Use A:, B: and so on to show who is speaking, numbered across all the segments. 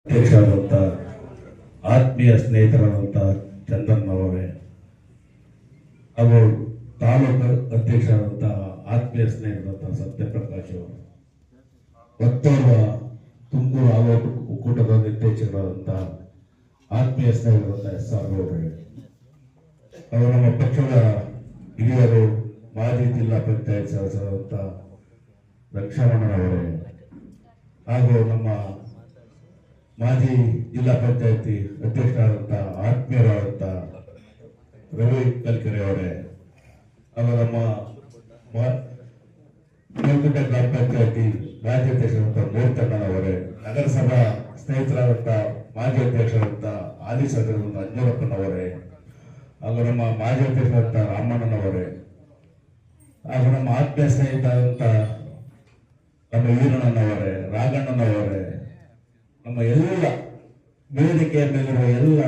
A: ಅಧ್ಯಕ್ಷರಾದಂಥ ಆತ್ಮೀಯ ಸ್ನೇಹಿತರಾದಂಥ ಚಂದನ್ ಅವರೇ ಹಾಗೂ ತಾಲೂಕು ಅಧ್ಯಕ್ಷರಾದಂಥ ಆತ್ಮೀಯ ಸ್ನೇಹಿತರಾದಂಥ ಸತ್ಯಪ್ರಕಾಶ್ ಅವರು, ಮತ್ತೋರ್ವ ತುಮಕೂರು ಆಲೋಟ ಒಕ್ಕೂಟದ ನಿರ್ದೇಶಕರಾದಂಥ ಆತ್ಮೀಯ ಸ್ನೇಹಿತರಾದಂಥ SR ಗೌಡರೇ, ಅವರು ನಮ್ಮ ಪಕ್ಷದ ಹಿರಿಯರು, ಮಾಜಿ ಜಿಲ್ಲಾ ಪಂಚಾಯತ್ ಸದಸ್ಯರಾದಂಥ ರಕ್ಷಾಮಣ್ಣನವರೇ ಹಾಗೂ ನಮ್ಮ ಮಾಜಿ ಜಿಲ್ಲಾ ಪಂಚಾಯತಿ ಅಧ್ಯಕ್ಷರಾದಂಥ ಆತ್ಮೀಯರಾದಂಥ ರವಿ ಕಲ್ಕೆರೆ ಅವರೇ ಹಾಗೂ ನಮ್ಮ ಮೇಲ್ಕೋಟೆ ಗ್ರಾಮ ಪಂಚಾಯತಿ ರಾಜ್ಯಾಧ್ಯಕ್ಷರಾದಂಥ ಮೂರ್ತಣ್ಣನವರೇ, ನಗರಸಭಾ ಸ್ನೇಹಿತರಾದಂಥ ಮಾಜಿ ಅಧ್ಯಕ್ಷರಾದಂಥ ಆದಿ ಸದಸ್ಯರಾದಂಥ ಅಂಜನಪ್ಪನವರೇ ಹಾಗೂ ನಮ್ಮ ಮಾಜಿ ಅಧ್ಯಕ್ಷರಾದಂಥ ರಾಮಣ್ಣನವರೇ ಹಾಗೂ ನಮ್ಮ ಆತ್ಮೀಯ ಸ್ನೇಹಿತರಾದಂಥ ನಮ್ಮ ವೀರಣ್ಣನವರೇ, ರಾಘಣ್ಣನವರೇ, ನಮ್ಮ ಎಲ್ಲ ವೇದಿಕೆಯ ಮೇಲಿರುವ ಎಲ್ಲ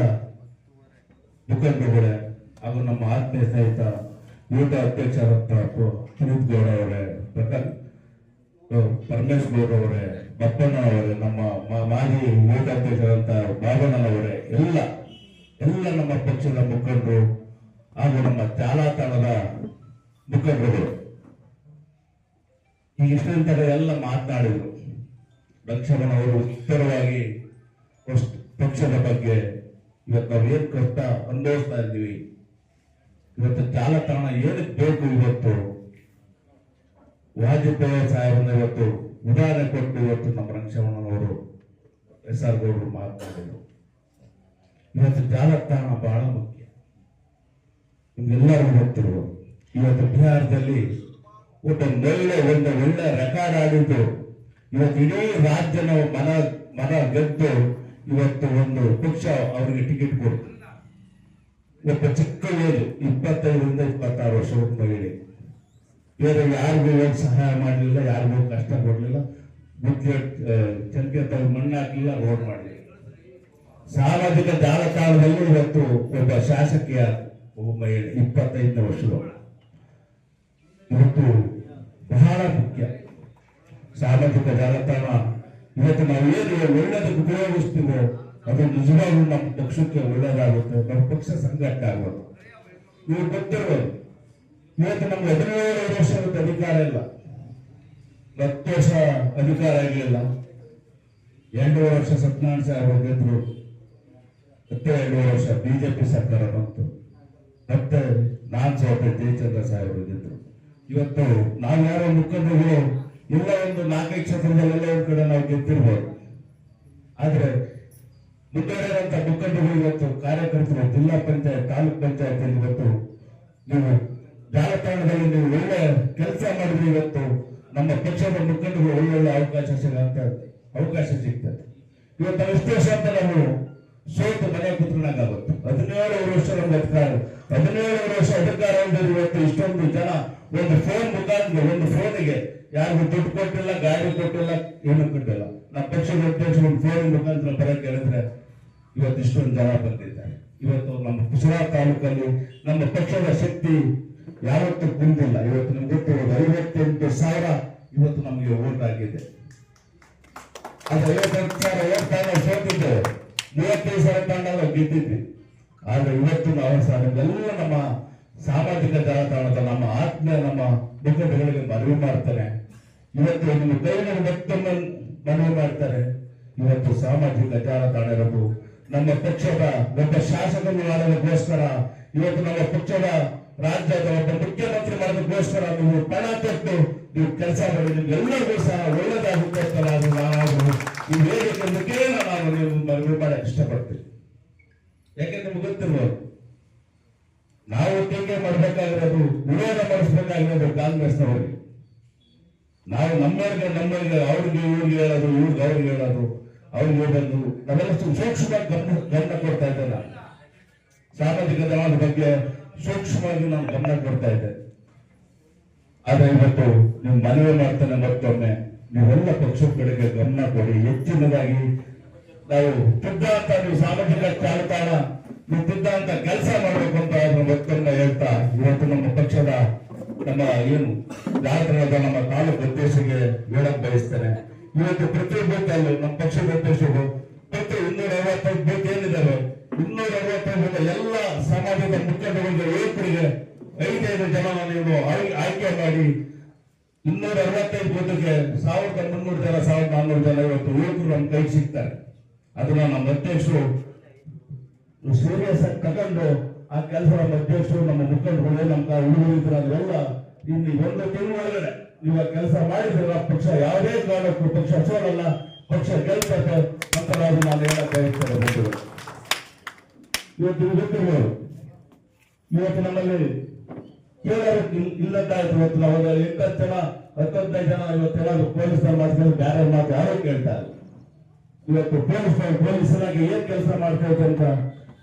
A: ಮುಖಂಡರುಗಳೇ ಹಾಗೂ ನಮ್ಮ ಆತ್ಮೀಯ ಸ್ನೇಹಿತ ಯೂಟ ಅಧ್ಯಕ್ಷರಾದಂಥ ಪುನೀತ್ ಗೌಡ ಅವರೇ, ಪರಮೇಶ್ ಗೌಡ ಅವರೇ, ಬಪ್ಪಣ್ಣನವರೇ, ನಮ್ಮ ಮಾಜಿ ಯೂಟ ಅಧ್ಯಕ್ಷರಾದಂಥ ಬಾಬಣ್ಣನವರೇ, ಎಲ್ಲ ನಮ್ಮ ಪಕ್ಷದ ಮುಖಂಡರು ಹಾಗೂ ನಮ್ಮ ಜಾಲತಾಣದ ಮುಖಂಡರುಗಳು ಈಗ ಇಷ್ಟಂತರ ಎಲ್ಲ ಮಾತನಾಡಿದರು. ಲಕ್ಷ್ಮಣವರು ಉತ್ತರವಾಗಿ ಪಕ್ಷದ ಬಗ್ಗೆ ಇವತ್ತು ನಾವು ಏನು ಕಷ್ಟ ಅನುಭವಿಸ್ತಾ ಇದ್ದೀವಿ, ಇವತ್ತು ಜಾಲತಾಣ ಏನಕ್ಕೆ ಬೇಕು, ಇವತ್ತು ವಾಜಪೇಯಿ ಸಾಹೇಬರನ್ನ ಇವತ್ತು ಉದಾಹರಣೆ ಕೊಟ್ಟು ಇವತ್ತು ನಮ್ಮ ಲಕ್ಷ್ಮಣನವರು SR ಗೌಡರು ಮಾತನಾಡಿದರು. ಇವತ್ತು ಜಾಲತಾಣ ಬಹಳ ಮುಖ್ಯ. ನಿಮ್ಗೆಲ್ಲರಿಗೂ ಗೊತ್ತಿರುವ ಇವತ್ತು ಬಿಹಾರದಲ್ಲಿ ಒಂದು ಒಳ್ಳೆ ರೆಕಾರ್ಡ್ ಆಡಿದ್ದು ಇವತ್ತು ಇಡೀ ರಾಜ್ಯನ ಮನ ಗೆದ್ದು ಇವತ್ತು ಒಂದು ಪಕ್ಷ ಅವರಿಗೆ ಟಿಕೆಟ್ ಕೊಡ್ತು. ಇವತ್ತು ಚಿಕ್ಕ ಏಜು 25ರಿಂದ 26 ವರ್ಷದ ಮಹಿಳೆ, ಬೇರೆ ಯಾರಿಗೂ ಹೋಗಿ ಸಹಾಯ ಮಾಡಲಿಲ್ಲ, ಯಾರಿಗೂ ಕಷ್ಟ ಕೊಡಲಿಲ್ಲ, ಮುಖ್ಯ ಚಂಕೆ ತಗೊಂಡು ಮಣ್ಣು ಹಾಕಲಿಲ್ಲ, ರೋಡ್ ಮಾಡಲಿಲ್ಲ. ಸಾಮಾಜಿಕ ಜಾಲತಾಣದಲ್ಲಿ ಇವತ್ತು ಒಬ್ಬ ಶಾಸಕಿಯ ಒಬ್ಬ ಮಹಿಳೆ 25 ವರ್ಷದವಳು ಇವತ್ತು ಬಹಳ ಮುಖ್ಯ. ಸಾಮಾಜಿಕ ಜಾಲತಾಣ ಇವತ್ತು ನಾವೇನು ಒಳ್ಳೆದಕ್ಕೆ ಉಪಯೋಗಿಸ್ತೀವೋ ಅದು ನಿಜವಾಗ್ಲೂ ನಮ್ಮ ಪಕ್ಷಕ್ಕೆ ಒಳ್ಳೇದಾಗುತ್ತೆ, ನಮ್ಮ ಪಕ್ಷ ಸಂಘಟನೆ ಆಗುತ್ತೆ. ನೀವು ಗೊತ್ತಿರ್ಬೋದು, ಇವತ್ತು ನಮ್ಗೆ 17 ವರ್ಷದ ಅಧಿಕಾರ ಇಲ್ಲ, 10 ವರ್ಷ ಅಧಿಕಾರ ಆಗಲಿಲ್ಲ. 2 ವರ್ಷ ಸತ್ಯನಾರಾಯಣ ಸಾಹೇಬರು ಗೆದ್ರು, ಮತ್ತೆ 2 ವರ್ಷ ಬಿಜೆಪಿ ಸರ್ಕಾರ ಬಂತು, ಮತ್ತೆ ನಾನ್ ಸೋತೆ ಜಯಚಂದ್ರ ಸಾಹೇಬರು ಗೆದ್ರು. ಇವತ್ತು ನಾವ್ಯಾರೋ ಮುಖಂಡರುಗಳು ಎಲ್ಲ ಒಂದು 4 ಕ್ಷೇತ್ರದಲ್ಲೆಲ್ಲ ಒಂದ್ ಕಡೆ ನಾವು ಗೆದ್ದಿರ್ಬೋದು, ಆದ್ರೆ ಮುಖಂಡರಂತ ಮುಖಂಡರು ಇವತ್ತು ಕಾರ್ಯಕರ್ತರು ಜಿಲ್ಲಾ ಪಂಚಾಯತ್ ತಾಲೂಕ್ ಪಂಚಾಯತ್ ಇವತ್ತು ನೀವು ಜಾಲತಾಣದಲ್ಲಿ ನೀವು ಒಳ್ಳೆ ಕೆಲಸ ಮಾಡಿದ್ರೆ ಇವತ್ತು ನಮ್ಮ ಪಕ್ಷದ ಮುಖಂಡರು ಒಳ್ಳೊಳ್ಳೆ ಅವಕಾಶ ಸಿಗ್ತದೆ. ಇವತ್ತು ನಾವು ಇಷ್ಟು ವರ್ಷ ಅಂತ ನಾವು ಸೋತು ಮನೆ ಕೂತ್ಕೊಂಡಾಗುತ್ತೆ. 17 ವರ್ಷ ನಮ್ಗೆ ಅಧಿಕಾರ, 17 ವರ್ಷ ಅಧಿಕಾರ ಅಂದ್ರೆ ಇವತ್ತು ಇಷ್ಟೊಂದು ಜನ ಒಂದು ಫೋನ್ ಮುಖಾಂತರ ಒಂದು ಫೋನಿಗೆ ಯಾರಿಗೂ ದುಡ್ಡು ಕೊಟ್ಟಿಲ್ಲ, ಗಾಡಿ ಕೊಟ್ಟಿಲ್ಲ, ಏನು ಕೊಟ್ಟಿಲ್ಲ. ನಮ್ಮ ಪಕ್ಷದ ಅಧ್ಯಕ್ಷರು ಒಂದು ಫೋನ್ ಮುಖಾಂತರ ಬರಕ್ಕೆ ಹೇಳಿದ್ರೆ ಇವತ್ತು ಇಷ್ಟೊಂದು ಜನ ಬಂದಿದ್ದಾರೆ. ಇವತ್ತು ನಮ್ಮ ಕುಸರಾ ತಾಲೂಕಲ್ಲಿ ನಮ್ಮ ಪಕ್ಷದ ಶಕ್ತಿ ಯಾವತ್ತೂ ಕುಂದಿಲ್ಲ. ಇವತ್ತು ನಿಮ್ಗೆ ಗೊತ್ತಿರೋದು 58,000 ಇವತ್ತು ನಮಗೆ ಓಟ್ ಆಗಿದೆ. ಅದು 58,000 ಓಟ್ ನಾವು ಸೋತಿದ್ದೇವೆ, 35,000 ತಂಡ ನಾವು ಗೆದ್ದಿದ್ವಿ. ಆದ್ರೆ ಇವತ್ತು ನಾವು ಎಲ್ಲ ನಮ್ಮ ಸಾಮಾಜಿಕ ಜಾಲತಾಣದ ನಮ್ಮ ಆತ್ಮೀಯ ನಮ್ಮ ಮುಖಂಡಗಳಿಗೆ ಮನವಿ ಮಾಡ್ತಾರೆ. ಇವತ್ತು ನಿಮ್ಮ ಕೈನಲ್ಲಿ ಮತ್ತೊಮ್ಮೆ ಮನವಿ ಮಾಡ್ತಾರೆ. ಇವತ್ತು ಸಾಮಾಜಿಕ ಜಾಲತಾಣ ಇರೋದು ನಮ್ಮ ಪಕ್ಷದ ಒಬ್ಬ ಶಾಸಕರು ಮಾಡೋದಕ್ಕೋಸ್ಕರ, ಇವತ್ತು ನಮ್ಮ ಪಕ್ಷದ ರಾಜ್ಯದ ಒಬ್ಬ ಮುಖ್ಯಮಂತ್ರಿ ಮಾಡೋದಕ್ಕೋಸ್ಕರ ನೀವು ಪಣ ತೊಟ್ಟು ನೀವು ಕೆಲಸ ಮಾಡಿ ನಿಮ್ಗೆಲ್ಲರಿಗೂ ಸಹ ಒಳ್ಳೆದಾಗೋಸ್ಕರ ನಾವು ಈ ವೇದಿಕೆ ಮುಖೇನ ನಾವು ನೀವು ಮನವಿ ಮಾಡಕ್ಕೆ ಇಷ್ಟಪಡ್ತೀವಿ. ಯಾಕೆಂದ್ರೆ ನಿಮ್ಗೆ ಗೊತ್ತಿರ್ಬೋದು, ನಾವು ಟೀಕೆ ಮಾಡ್ಬೇಕಾಗಿರೋದು, ವಿರೋಧ ಮಾಡಿಸ್ಬೇಕಾಗಿರೋದು ಕಾಂಗ್ರೆಸ್ನವರಿಗೆ. ನಾವು ನಮ್ಮವ್ರಿಗೆ ಅವ್ರಿಗೆ ಇವ್ರಿಗೆ ಹೇಳೋದು, ಇವ್ರಿಗೆ ಅವ್ರಿಗೆ ಹೇಳೋದು, ಅವ್ರಿಗೆ ಬಂದು ನಾವೆಲ್ಲ ಸೂಕ್ಷ್ಮವಾಗಿ ಗಮನ ಕೊಡ್ತಾ ಇದ್ದೇನೆ. ಸಾಮಾಜಿಕ ಜಾಲದ ಬಗ್ಗೆ ಸೂಕ್ಷ್ಮವಾಗಿ ನಾನು ಗಮನ ಕೊಡ್ತಾ ಇದ್ದೆ. ಆದ್ರೆ ಇವತ್ತು ನೀವು ಮನವಿ ಮಾಡ್ತಾನೆ ಮತ್ತೊಮ್ಮೆ ನೀವೆಲ್ಲ ಪಕ್ಷದ ಕಡೆಗೆ ಗಮನ ಕೊಡಿ. ಹೆಚ್ಚಿನದಾಗಿ ನಾವು ತಿದ್ದಂತ ನೀವು ಸಾಮಾಜಿಕ ಜಾಲತಾಣ ನೀವು ತಿದ್ದಂತ ಕೆಲಸ ಮಾಡಬೇಕು ಅಂತ ಮತ್ತೊಮ್ಮೆ ಹೇಳ್ತಾ ಇವತ್ತು ನಮ್ಮ ಪಕ್ಷದ ನಮ್ಮ ಏನು ಜಾಲತಾಣದ ನಮ್ಮ ತಾಲೂಕು ಅಧ್ಯಕ್ಷರಿಗೆ ಹೇಳಕ್ ಬಯಸ್ತೇನೆ. ಇವತ್ತು ಪ್ರತಿ ಬೂತಲ್ಲೂ ನಮ್ಮ ಪಕ್ಷದ ಅಧ್ಯಕ್ಷರು ಪ್ರತಿ ಬೂತ್ಗೆ 5 ಜನ ನೀವು ಆಯ್ಕೆ ಮಾಡಿ 265 ಬೂತ್ಗೆ 1300 ಜನ 1400 ಜನ ಇವತ್ತು ಯುವಕರು ನಮ್ಮ ಕೈ ಸಿಗ್ತಾರೆ. ಅದನ್ನ ನಮ್ಮ ಅಧ್ಯಕ್ಷರು ಸೀರಿಯಸ್ ಆಗಿ ತಗೊಂಡು ಆ ಕೆಲಸ ನಮ್ಮ ಅಧ್ಯಕ್ಷರು ನಮ್ಮ ಮುಖಂಡರು ನಮ್ಮ ಹುಡುಗರು ಅದೆಲ್ಲ ಇಲ್ಲಿ 1 ತಿಂಗಳೊಳಗಡೆ ಇವಾಗ ಕೆಲಸ ಮಾಡಿದ್ರೆ ಪಕ್ಷ ಯಾವುದೇ ಕಾರಣಕ್ಕೂ ಪಕ್ಷ ಸೋಲಲ್ಲ, ಪಕ್ಷ ಗೆಲ್ತದೆ ಅಂತ ನಾನು ಹೇಳಕ್ ಬಯಸ್ತೇನೆ ಬಂಧುಗಳು. ಇವತ್ತು ಗೊತ್ತಿರ್ಬೋದು, ಇವತ್ತು ನಮ್ಮಲ್ಲಿ ಕೇಳೋರು ಇಲ್ಲದಾಯ್ತು. ಇವತ್ತು ನಾವು 8 ಜನ 15 ಜನ ಇವತ್ತು ಪೊಲೀಸ್ ಮಾಡ್ಕೊಂಡು ಬೇರೆ ಮಾತು ಯಾರು ಕೇಳ್ತಾ ಇಲ್ಲ. ಇವತ್ತು ಪೊಲೀಸರಾಗಿ ಏನ್ ಕೆಲಸ ಮಾಡ್ತೇವೆ ಅಂತ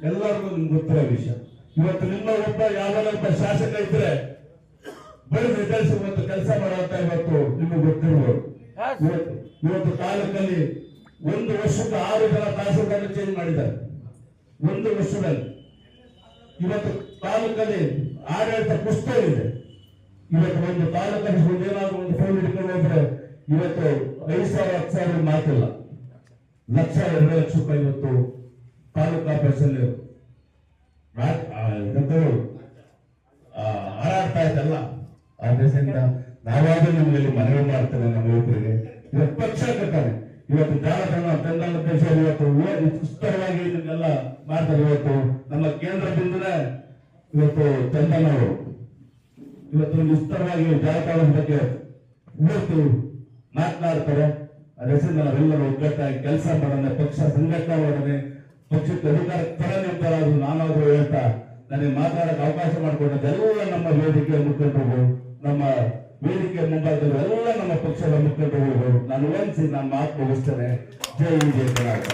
A: ಎಲ್ಲರಿಗೂ ನಿಮ್ಗೆ ಗೊತ್ತಿರೋ ವಿಷಯ. ಇವತ್ತು ನಿಮ್ಮ ಒಬ್ಬ ಯಾವೊಬ್ಬ ಶಾಸಕ ಇದ್ರೆ ಬೆಳೆದು ನಿರ್ಧರಿಸಿ ಇವತ್ತು ಕೆಲಸ ಮಾಡುವಂತ ಇವತ್ತು ನಿಮಗೆ ಗೊತ್ತಿರ್ಬೋದು. ಇವತ್ತು ತಾಲೂಕಲ್ಲಿ 1 ವರ್ಷಕ್ಕೆ 6 ಜನ ತಹಸೀಲ್ದಾರ್ ಚೇಂಜ್ ಮಾಡಿದ್ದಾರೆ. 1 ವರ್ಷದಲ್ಲಿ ಇವತ್ತು ತಾಲೂಕಲ್ಲಿ ಆಡಳಿತ ಪುಸ್ತಕ ಇದೆ. ಇವತ್ತು ಒಂದು ತಾಲೂಕಲ್ಲಿ ಏನಾದ್ರು ಒಂದು ಫೋನ್ ಹಿಡ್ಕೊಂಡು ಹೋದ್ರೆ ಇವತ್ತು 5,000 10,000 ಮಾತಿಲ್ಲ, 1,00,000 2 ಲಕ್ಷ ರೂಪಾಯಿ ಇವತ್ತು ತಾಲೂಕು ಆಫೀಸಲ್ಲಿ ಹಾರಾಡ್ತಾ ಇದ್ದಲ್ಲ. ಆದ್ರಿಂದ ನಾವಾದ್ರೂ ನಿಮ್ಮಲ್ಲಿ ಮನವಿ ಮಾಡ್ತೇನೆ ನಮ್ಮ ಯುವಕರಿಗೆ. ಇವತ್ತು ಪಕ್ಷ ಕಟ್ಟಾನೆ, ಇವತ್ತು ಜಾಲತಾಣ ಅಧ್ಯಕ್ಷ ಇವತ್ತು ವಿಸ್ತರವಾಗಿ ಇದನ್ನೆಲ್ಲ ಮಾಡ್ತಾರೆ. ಇವತ್ತು ನಮ್ಮ ಕೇಂದ್ರದಿಂದಲೇ ಇವತ್ತು ಚಂದನ್ ಅವರು ಇವತ್ತು ವಿಸ್ತರವಾಗಿ ಜಾಲತಾಣದ ಬಗ್ಗೆ ಇವತ್ತು ಮಾತನಾಡ್ತಾರೆ. ಅದರಿಂದ ನಾವೆಲ್ಲರೂ ಒಗ್ಗಟ್ಟಾಗಿ ಕೆಲಸ ಮಾಡೋಣ, ಪಕ್ಷ ಸಂಘಟನೆ ಮಾಡೋಣ, ಪಕ್ಷಕ್ಕೆ ಅಧಿಕಾರ ತರ ನಿಂತಾರು ನಾನಾದ್ರೂ ಹೇಳ್ತಾ ನನಗೆ ಮಾತಾಡಕ್ಕೆ ಅವಕಾಶ ಮಾಡಿಕೊಟ್ಟದೆಲ್ಲ ನಮ್ಮ ವೇದಿಕೆಯ ಮುಖಂಡರು, ನಮ್ಮ ವೇದಿಕೆಯ ಮುಂಭಾಗದಲ್ಲಿ ಎಲ್ಲ ನಮ್ಮ ಪಕ್ಷದ ಮುಖಂಡರು ನಾನು ಮಾತು ಮುಗಿಸ್ತೇನೆ. ಜೈ ವಿಜಯ ಕರ್ನಾಟಕ.